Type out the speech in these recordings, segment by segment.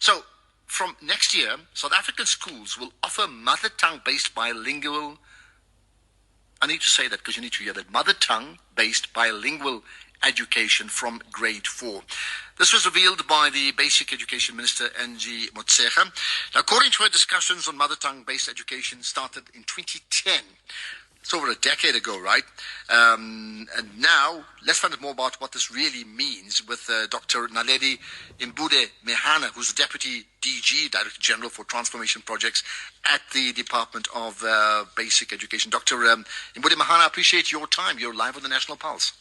So from next year, South African schools will offer mother tongue-based bilingual, I need to say that because you need to hear that, mother tongue-based bilingual education from grade 4. This was revealed by the Basic Education Minister, Angie Motshekga. Now, according to her, discussions on mother tongue-based education started in 2010. It's over a decade ago, right? And now, let's find out more about what this really means with Dr. Naledi Imbude Mehana, who's the Deputy DG, Director General for Transformation Projects at the Department of Basic Education. Dr. Imbude Mehana, I appreciate your time. You're live on the National Pulse.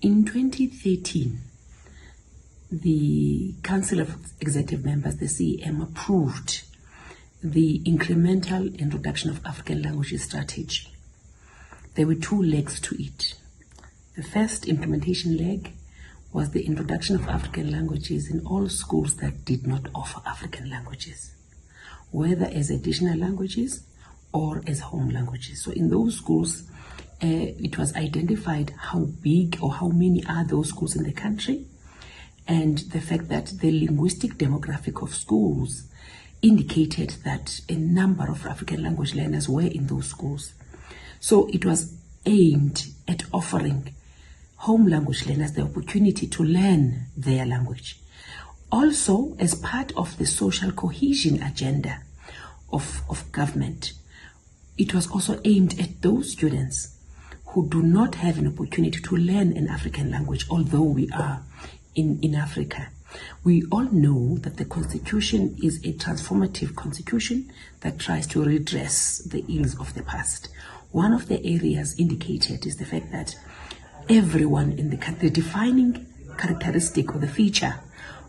In 2013, the Council of Executive Members, the CEM, approved the incremental introduction of African languages strategy. There were two legs to it. The first implementation leg was the introduction of African languages in all schools that did not offer African languages, whether as additional languages or as home languages. So in those schools, it was identified how big or how many are those schools in the country, and the fact that the linguistic demographic of schools indicated that a number of African language learners were in those schools. So it was aimed at offering home language learners the opportunity to learn their language. Also, as part of the social cohesion agenda of government, it was also aimed at those students who do not have an opportunity to learn an African language, although we are in Africa. We all know that the Constitution is a transformative Constitution that tries to redress the ills of the past. One of the areas indicated is the fact that everyone in the country, the defining characteristic or the feature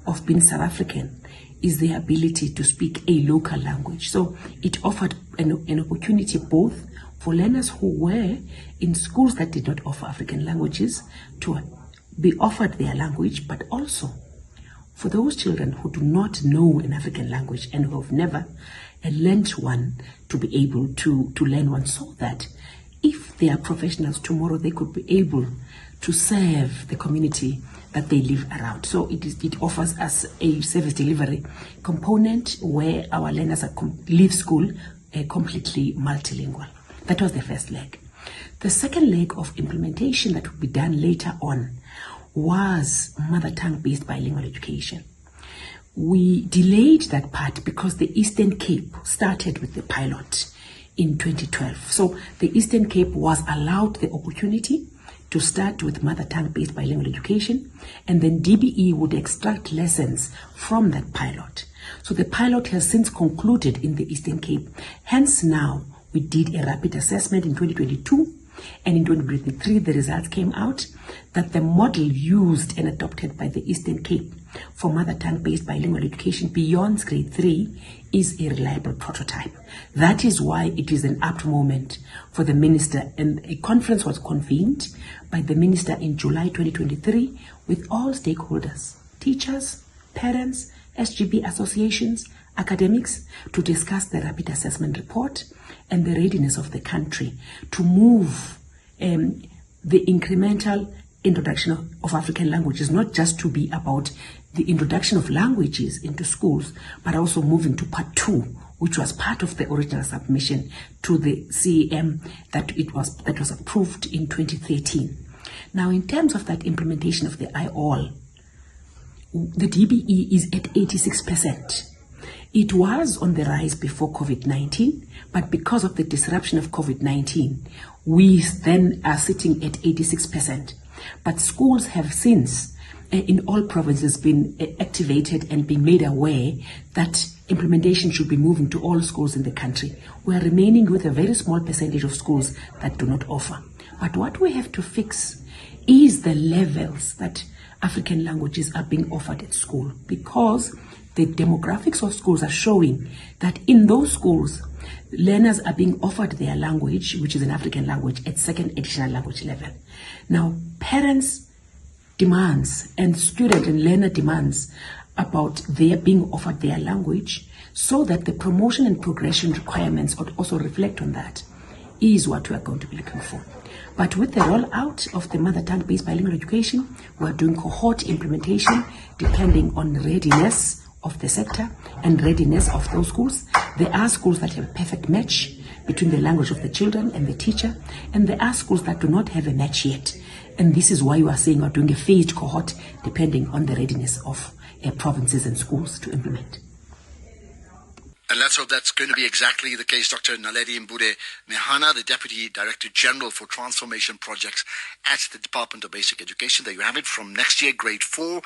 of being South African is the ability to speak a local language. So it offered an opportunity both for learners who were in schools that did not offer African languages to be offered their language, but also for those children who do not know an African language and who have never learned one to be able to learn one, so that if they are professionals tomorrow, they could be able to serve the community that they live around. So it offers us a service delivery component where our learners leave school completely multilingual. That was the first leg. The second leg of implementation that will be done later on was mother tongue-based bilingual education. We delayed that part because the Eastern Cape started with the pilot in 2012. So the Eastern Cape was allowed the opportunity to start with mother tongue-based bilingual education, and then DBE would extract lessons from that pilot. So the pilot has since concluded in the Eastern Cape. Hence now, we did a rapid assessment in 2022, and in 2023, the results came out that the model used and adopted by the Eastern Cape for mother tongue-based bilingual education beyond grade 3 is a reliable prototype. That is why it is an apt moment for the minister, and a conference was convened by the minister in July 2023 with all stakeholders, teachers, parents, SGB associations, academics, to discuss the rapid assessment report and the readiness of the country to move the incremental introduction of African languages, not just to be about the introduction of languages into schools, but also moving to part 2, which was part of the original submission to the CEM that was approved in 2013. Now, in terms of that implementation of the IOL, the DBE is at 86%. It was on the rise before COVID-19, but because of the disruption of COVID-19, we then are sitting at 86%. But schools have since, in all provinces, been activated and been made aware that implementation should be moving to all schools in the country. We are remaining with a very small percentage of schools that do not offer. But what we have to fix is the levels that African languages are being offered at school, because the demographics of schools are showing that in those schools, learners are being offered their language, which is an African language, at second additional language level. Now, parents' demands and student and learner demands about their being offered their language, so that the promotion and progression requirements would also reflect on that, is what we are going to be looking for. But with the rollout of the mother tongue-based bilingual education, we are doing cohort implementation depending on readiness of the sector and readiness of those schools. There are schools that have a perfect match between the language of the children and the teacher, and there are schools that do not have a match yet. And this is why you are saying we're doing a phased cohort depending on the readiness of provinces and schools to implement. And let's hope that's going to be exactly the case. Dr. Naledi Mbude Mehana, the Deputy Director General for Transformation Projects at the Department of Basic Education. There you have it. From next year, grade 4,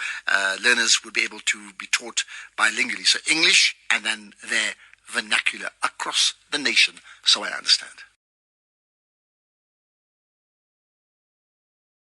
learners will be able to be taught bilingually. So English and then their vernacular across the nation, so I understand.